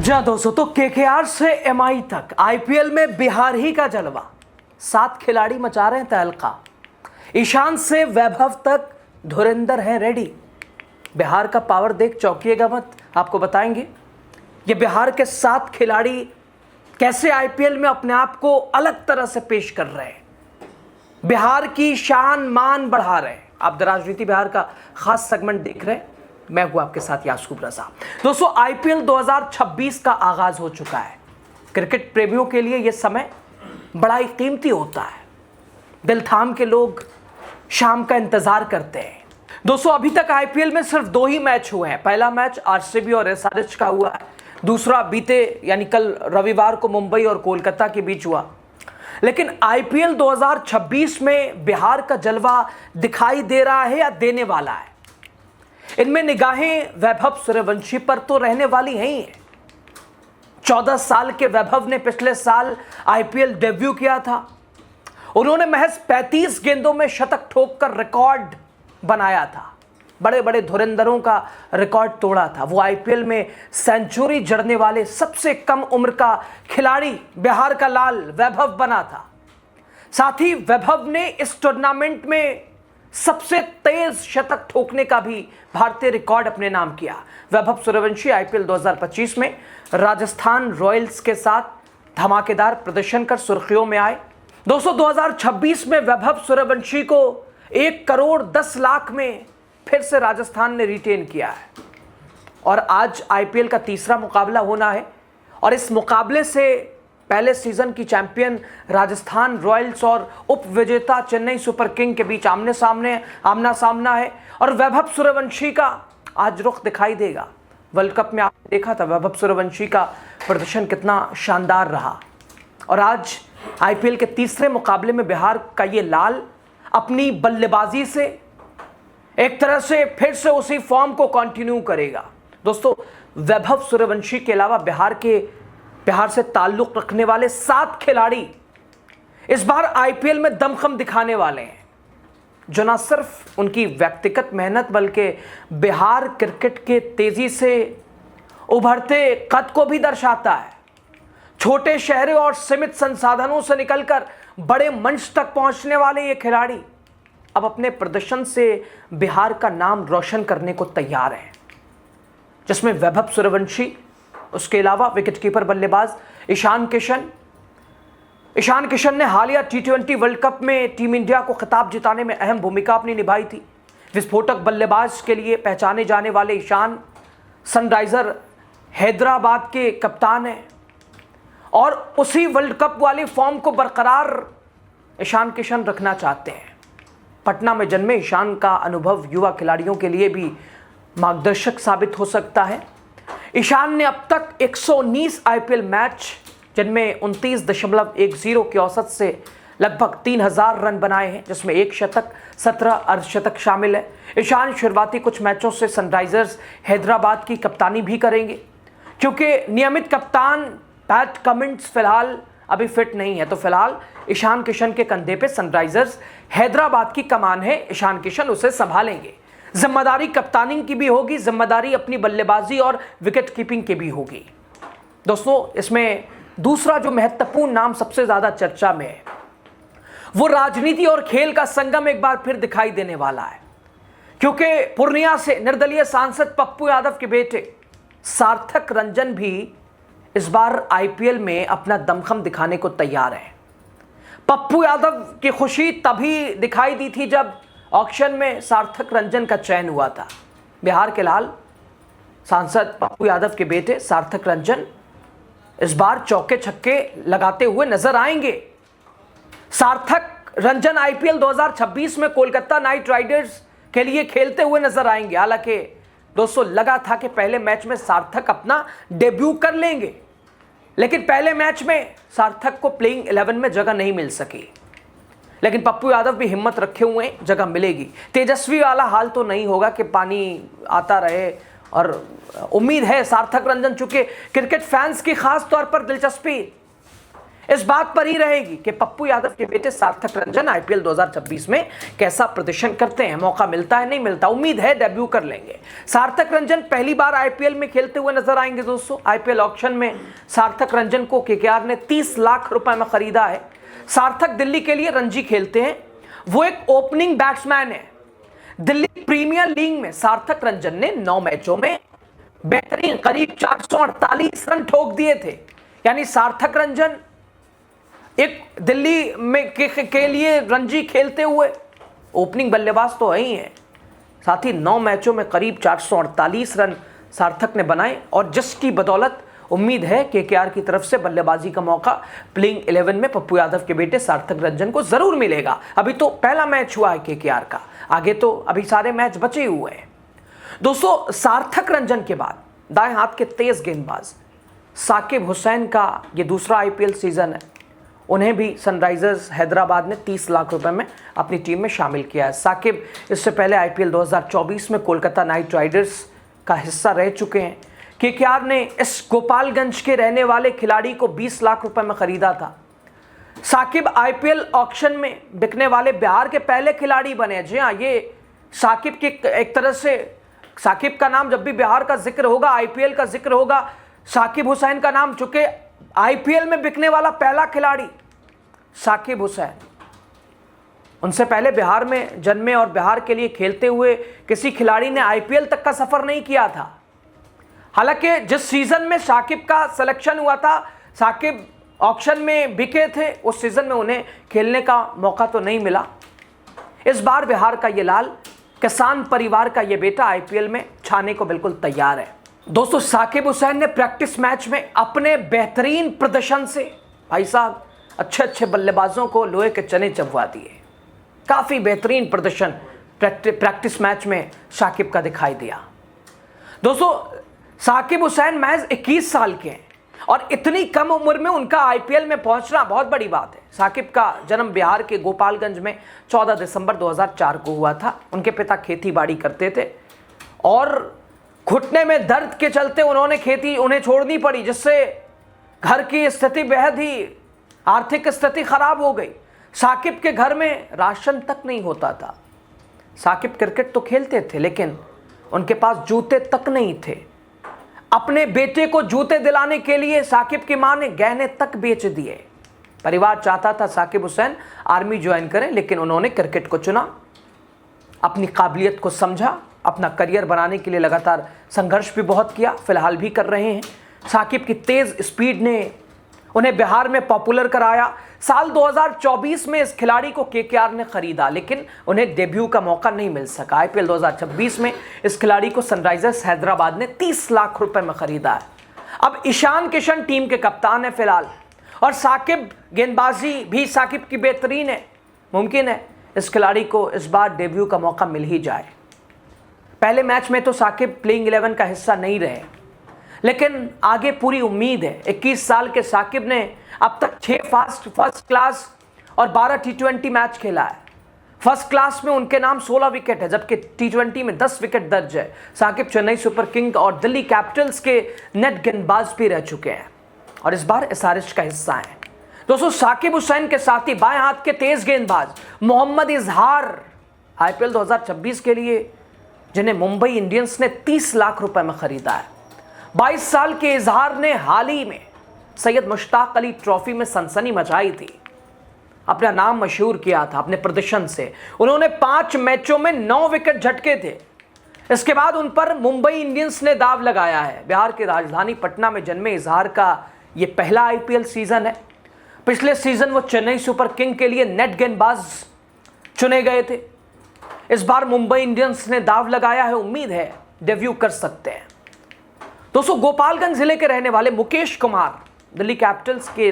जहाँ दोस्तों तो केकेआर से एमआई तक आईपीएल में बिहार ही का जलवा। 7 खिलाड़ी मचा रहे हैं तहलका। ईशान से वैभव तक धुरंधर है रेडी। बिहार का पावर देख चौंकिएगा मत, आपको बताएंगे ये बिहार के 7 खिलाड़ी कैसे आईपीएल में अपने आप को अलग तरह से पेश कर रहे हैं, बिहार की शान मान बढ़ा रहे हैं। आप द राजनीति बिहार का खास सेगमेंट देख रहे हैं, मैं हूं आपके साथ यासूब रजा। दोस्तों आईपीएल 2026 का आगाज हो चुका है। क्रिकेट प्रेमियों के लिए यह समय बड़ा ही कीमती होता है। दिल थाम के लोग शाम का इंतजार करते हैं। दोस्तों अभी तक आईपीएल में सिर्फ 2 ही मैच हुए हैं। पहला मैच आरसीबी और एसआरएच का हुआ है, दूसरा बीते यानी कल रविवार को मुंबई और कोलकाता के बीच हुआ। लेकिन आईपीएल 2026 में बिहार का जलवा दिखाई दे रहा है या देने वाला है। इनमें निगाहें वैभव सूर्यवंशी पर तो रहने वाली हैं ही। 14 साल के वैभव ने पिछले साल आईपीएल डेब्यू किया था। उन्होंने महज 35 गेंदों में शतक ठोककर रिकॉर्ड बनाया था, बड़े बड़े धुरंधरों का रिकॉर्ड तोड़ा था। वो आईपीएल में सेंचुरी जड़ने वाले सबसे कम उम्र का खिलाड़ी बिहार का लाल वैभव बना था। साथ ही वैभव ने इस टूर्नामेंट में सबसे तेज शतक ठोकने का भी भारतीय रिकॉर्ड अपने नाम किया। वैभव सूर्यवंशी आईपीएल 2025 में राजस्थान रॉयल्स के साथ धमाकेदार प्रदर्शन कर सुर्खियों में आए। दोस्तों 2026 में वैभव सूर्यवंशी को 1 करोड़ 10 लाख में फिर से राजस्थान ने रिटेन किया है और आज आईपीएल का तीसरा मुकाबला होना है। और इस मुकाबले से पहले सीजन की चैंपियन राजस्थान रॉयल्स और उप विजेता चेन्नई सुपर किंग के बीच आमना सामना है। और वैभव सूर्यवंशी का आज रुख दिखाई देगा। वर्ल्ड कप में आपने देखा था वैभव सूर्यवंशी का प्रदर्शन कितना शानदार रहा। और आज आईपीएल के तीसरे मुकाबले में बिहार का ये लाल अपनी बल्लेबाजी से एक तरह से फिर से उसी फॉर्म को कंटिन्यू करेगा। दोस्तों वैभव सूर्यवंशी के अलावा बिहार से ताल्लुक रखने वाले 7 खिलाड़ी इस बार आईपीएल में दमखम दिखाने वाले हैं, जो न सिर्फ उनकी व्यक्तिगत मेहनत बल्कि बिहार क्रिकेट के तेजी से उभरते कद को भी दर्शाता है। छोटे शहरों और सीमित संसाधनों से निकलकर बड़े मंच तक पहुंचने वाले ये खिलाड़ी अब अपने प्रदर्शन से बिहार का नाम रोशन करने को तैयार हैं, जिसमें वैभव सूर्यवंशी, उसके अलावा विकेटकीपर बल्लेबाज ईशान किशन ने हालिया T20 वर्ल्ड कप में टीम इंडिया को खिताब जिताने में अहम भूमिका अपनी निभाई थी। विस्फोटक बल्लेबाज के लिए पहचाने जाने वाले ईशान सनराइजर हैदराबाद के कप्तान हैं और उसी वर्ल्ड कप वाली फॉर्म को बरकरार ईशान किशन रखना चाहते हैं। पटना में जन्मे ईशान का अनुभव युवा खिलाड़ियों के लिए भी मार्गदर्शक साबित हो सकता है। ईशान ने अब तक 119 आईपीएल मैच, जिनमें 29.10 की औसत से लगभग 3000 रन बनाए हैं, जिसमें 1 शतक 17 अर्धशतक शामिल है। ईशान शुरुआती कुछ मैचों से सनराइजर्स हैदराबाद की कप्तानी भी करेंगे, क्योंकि नियमित कप्तान पैट कमिंस फिलहाल अभी फिट नहीं है। तो फिलहाल ईशान किशन के कंधे पे सनराइजर्स हैदराबाद की कमान है। ईशान किशन उसे संभालेंगे। जिम्मेदारी कप्तानी की भी होगी, जिम्मेदारी अपनी बल्लेबाजी और विकेट कीपिंग की भी होगी। दोस्तों इसमें दूसरा जो महत्वपूर्ण नाम सबसे ज्यादा चर्चा में है, वो राजनीति और खेल का संगम एक बार फिर दिखाई देने वाला है, क्योंकि पूर्णिया से निर्दलीय सांसद पप्पू यादव के बेटे सार्थक रंजन भी इस बार आईपीएल में अपना दमखम दिखाने को तैयार है। पप्पू यादव की खुशी तभी दिखाई दी थी जब ऑक्शन में सार्थक रंजन का चयन हुआ था। बिहार के लाल सांसद पप्पू यादव के बेटे सार्थक रंजन इस बार चौके छक्के लगाते हुए नजर आएंगे। सार्थक रंजन आईपीएल 2026 में कोलकाता नाइट राइडर्स के लिए खेलते हुए नजर आएंगे। हालांकि दोस्तों लगा था कि पहले मैच में सार्थक अपना डेब्यू कर लेंगे, लेकिन पहले मैच में सार्थक को प्लेइंग 11 में जगह नहीं मिल सकी। लेकिन पप्पू यादव भी हिम्मत रखे हुए जगह मिलेगी। तेजस्वी वाला हाल तो नहीं होगा कि पानी आता रहे, और उम्मीद है सार्थक रंजन, चूंकि क्रिकेट फैंस की खास तौर पर दिलचस्पी इस बात पर ही रहेगी कि पप्पू यादव के बेटे सार्थक रंजन आईपीएल 2026 में कैसा प्रदर्शन करते हैं, मौका मिलता है नहीं मिलता। उम्मीद है डेब्यू कर लेंगे। सार्थक रंजन पहली बार आईपीएल में खेलते हुए नजर आएंगे दोस्तों। आईपीएल ऑक्शन में सार्थक रंजन को केकेआर ने 30 लाख रुपए में खरीदा है। सार्थक दिल्ली के लिए रणजी खेलते हैं, वो एक ओपनिंग बैट्समैन है। दिल्ली प्रीमियर लीग में सार्थक रंजन ने 9 मैचों में बेहतरीन करीब 448 रन ठोक दिए थे। यानी सार्थक रंजन एक दिल्ली में के लिए रणजी खेलते हुए ओपनिंग बल्लेबाज तो है ही है, साथ ही 9 मैचों में करीब 448 रन सार्थक ने बनाए, और जिसकी बदौलत उम्मीद है केकेआर की तरफ से बल्लेबाजी का मौका प्लेइंग 11 में पप्पू यादव के बेटे सार्थक रंजन को जरूर मिलेगा। अभी तो पहला मैच हुआ है केकेआर का, आगे तो अभी सारे मैच बचे हुए हैं। दोस्तों, सार्थक रंजन के बाद दाएं हाथ के तेज गेंदबाज साकिब हुसैन का ये दूसरा आईपीएल सीजन है। उन्हें भी सनराइजर्स हैदराबाद ने 30 लाख रुपए में अपनी टीम में शामिल किया है। साकिब इससे पहले आईपीएल 2024 में कोलकाता नाइट राइडर्स का हिस्सा रह चुके हैं। केकेआर ने इस गोपालगंज के रहने वाले खिलाड़ी को 20 लाख रुपए में खरीदा था। साकिब आईपीएल ऑक्शन में बिकने वाले बिहार के पहले खिलाड़ी बने। जी हाँ, ये साकिब की एक तरह से, साकिब का नाम जब भी बिहार का जिक्र होगा, आईपीएल का जिक्र होगा, साकिब हुसैन का नाम, चूंकि आईपीएल में बिकने वाला पहला खिलाड़ी साकिब हुसैन, उनसे पहले बिहार में जन्मे और बिहार के लिए खेलते हुए किसी खिलाड़ी ने आईपीएल तक का सफर नहीं किया था। हालांकि जिस सीजन में साकिब का सिलेक्शन हुआ था, साकिब ऑक्शन में बिके थे, उस सीजन में उन्हें खेलने का मौका तो नहीं मिला। इस बार बिहार का ये लाल, किसान परिवार का ये बेटा आईपीएल में छाने को बिल्कुल तैयार है। दोस्तों, साकिब हुसैन ने प्रैक्टिस मैच में अपने बेहतरीन प्रदर्शन से भाई साहब अच्छे बल्लेबाजों को लोहे के चने चबवा दिए। काफ़ी बेहतरीन प्रदर्शन प्रैक्टिस मैच में साकिब का दिखाई दिया। दोस्तों, साकिब हुसैन महज 21 साल के हैं और इतनी कम उम्र में उनका आईपीएल में पहुंचना बहुत बड़ी बात है। साकिब का जन्म बिहार के गोपालगंज में 14 दिसंबर 2004 को हुआ था। उनके पिता खेती बाड़ी करते थे और घुटने में दर्द के चलते उन्होंने खेती उन्हें छोड़नी पड़ी, जिससे घर की स्थिति बेहद ही, आर्थिक स्थिति खराब हो गई। साकिब के घर में राशन तक नहीं होता था। साकिब क्रिकेट तो खेलते थे लेकिन उनके पास जूते तक नहीं थे। अपने बेटे को जूते दिलाने के लिए साकिब की मां ने गहने तक बेच दिए। परिवार चाहता था साकिब हुसैन आर्मी ज्वाइन करें, लेकिन उन्होंने क्रिकेट को चुना। अपनी काबिलियत को समझा, अपना करियर बनाने के लिए लगातार संघर्ष भी बहुत किया, फिलहाल भी कर रहे हैं। साकिब की तेज स्पीड ने उन्हें बिहार में पॉपुलर कराया। साल 2024 में इस खिलाड़ी को केकेआर ने खरीदा, लेकिन उन्हें डेब्यू का मौका नहीं मिल सका। आईपीएल 2026 में इस खिलाड़ी को सनराइजर्स हैदराबाद ने 30 लाख रुपए में खरीदा है। अब ईशान किशन टीम के कप्तान है फिलहाल, और साकिब गेंदबाजी भी साकिब की बेहतरीन है। मुमकिन है इस खिलाड़ी को इस बार डेब्यू का मौका मिल ही जाए। पहले मैच में तो साकिब प्लेइंग 11 का हिस्सा नहीं रहे, लेकिन आगे पूरी उम्मीद है। 21 साल के साकिब ने अब तक 6 फर्स्ट क्लास और 12 टी20 मैच खेला है। फर्स्ट क्लास में उनके नाम 16 विकेट है, जबकि टी20 में 10 विकेट दर्ज है। साकिब चेन्नई सुपर किंग और दिल्ली कैपिटल्स के नेट गेंदबाज भी रह चुके हैं और इस बार एसआरएच का हिस्सा है। दोस्तों, साकिब हुसैन के साथ ही बाएं हाथ के तेज गेंदबाज मोहम्मद इजहार आईपीएल 2026 के लिए, जिन्हें मुंबई इंडियंस ने 30 लाख रुपए में खरीदा है। 22 साल के इजहार ने हाल ही में सैयद मुश्ताक अली ट्रॉफी में सनसनी मचाई थी। अपना नाम मशहूर किया था अपने प्रदर्शन से। उन्होंने 5 मैचों में 9 विकेट झटके थे। इसके बाद उन पर मुंबई इंडियंस ने दाव लगाया है। बिहार की राजधानी पटना में जन्मे इजहार का ये पहला आईपीएल सीजन है। पिछले सीजन वो चेन्नई सुपर किंग के लिए नेट गेंदबाज चुने गए थे। इस बार मुंबई इंडियंस ने दाव लगाया है, उम्मीद है डेब्यू कर सकते हैं। दोस्तों, गोपालगंज जिले के रहने वाले मुकेश कुमार दिल्ली कैपिटल्स के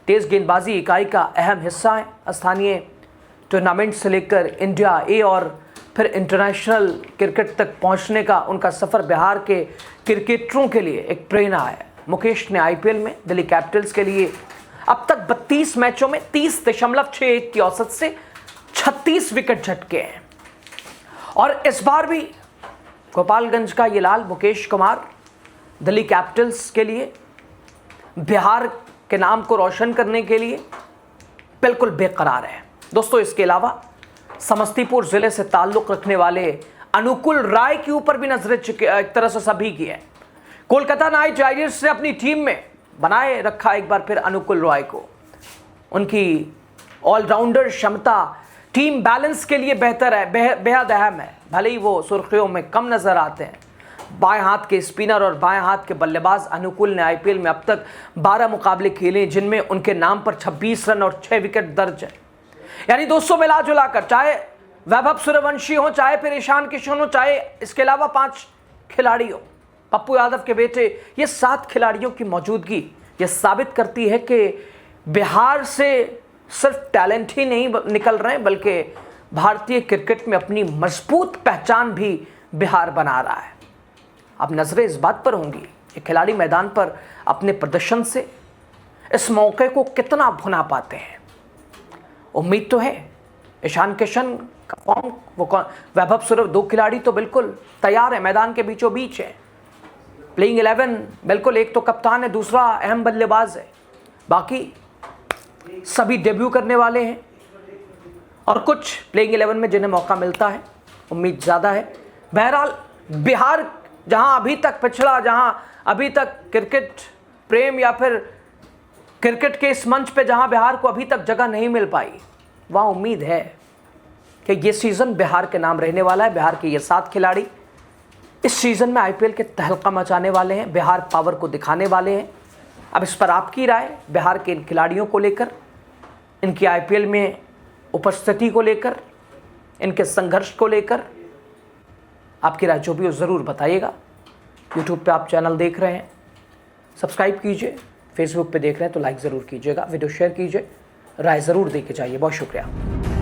तेज गेंदबाजी इकाई का अहम हिस्सा है। स्थानीय टूर्नामेंट से लेकर इंडिया ए और फिर इंटरनेशनल क्रिकेट तक पहुंचने का उनका सफ़र बिहार के क्रिकेटरों के लिए एक प्रेरणा है। मुकेश ने आईपीएल में दिल्ली कैपिटल्स के लिए अब तक 32 मैचों में 30.61 की औसत से 36 विकेट झटके हैं और इस बार भी गोपालगंज का ये लाल मुकेश कुमार दिल्ली कैपिटल्स के लिए बिहार के नाम को रोशन करने के लिए बिल्कुल बेकरार है। दोस्तों, इसके अलावा समस्तीपुर जिले से ताल्लुक रखने वाले अनुकुल राय के ऊपर भी नजरें एक तरह से सभी की है। कोलकाता नाइट राइडर्स ने अपनी टीम में बनाए रखा एक बार फिर अनुकुल राय को। उनकी ऑलराउंडर क्षमता टीम बैलेंस के लिए बेहतर है, बेहद अहम है। भले ही वो सुर्खियों में कम नजर आते हैं, बाएं हाथ के स्पिनर और बाएं हाथ के बल्लेबाज अनुकुल ने आईपीएल में अब तक 12 मुकाबले खेले, जिनमें उनके नाम पर 26 रन और 6 विकेट दर्ज है। यानी दोस्तों, मिला जुला कर चाहे वैभव सूर्यवंशी हो, चाहे फिर ईशान किशन हो, चाहे इसके अलावा 5 खिलाड़ी हो, पप्पू यादव के बेटे, ये 7 खिलाड़ियों की मौजूदगी ये साबित करती है कि बिहार से सिर्फ टैलेंट ही नहीं निकल रहे हैं, बल्कि भारतीय क्रिकेट में अपनी मजबूत पहचान भी बिहार बना रहा है। अब नजरें इस बात पर होंगी कि खिलाड़ी मैदान पर अपने प्रदर्शन से इस मौके को कितना भुना पाते हैं। उम्मीद तो है ईशान किशन का फॉर्म, वैभव सूर्य, 2 खिलाड़ी तो बिल्कुल तैयार है, मैदान के बीचों बीच है। प्लेइंग 11 बिल्कुल, एक तो कप्तान है, दूसरा अहम बल्लेबाज है, बाकी सभी डेब्यू करने वाले हैं और कुछ प्लेइंग 11 में जिन्हें मौका मिलता है, उम्मीद ज़्यादा है। बहरहाल बिहार जहां अभी तक पिछड़ा, जहां अभी तक क्रिकेट प्रेम या फिर क्रिकेट के इस मंच पे जहां बिहार को अभी तक जगह नहीं मिल पाई, वहां उम्मीद है कि ये सीज़न बिहार के नाम रहने वाला है। बिहार के ये 7 खिलाड़ी इस सीज़न में आईपीएल के तहलका मचाने वाले हैं, बिहार पावर को दिखाने वाले हैं। अब इस पर आपकी राय, बिहार के इन खिलाड़ियों को लेकर, इनकी आईपीएल में उपस्थिति को लेकर, इनके संघर्ष को लेकर आपकी राय जो भी हो ज़रूर बताइएगा। यूट्यूब पे आप चैनल देख रहे हैं, सब्सक्राइब कीजिए। फेसबुक पे देख रहे हैं तो लाइक ज़रूर कीजिएगा, वीडियो शेयर कीजिए, राय ज़रूर दे के जाइए। बहुत शुक्रिया।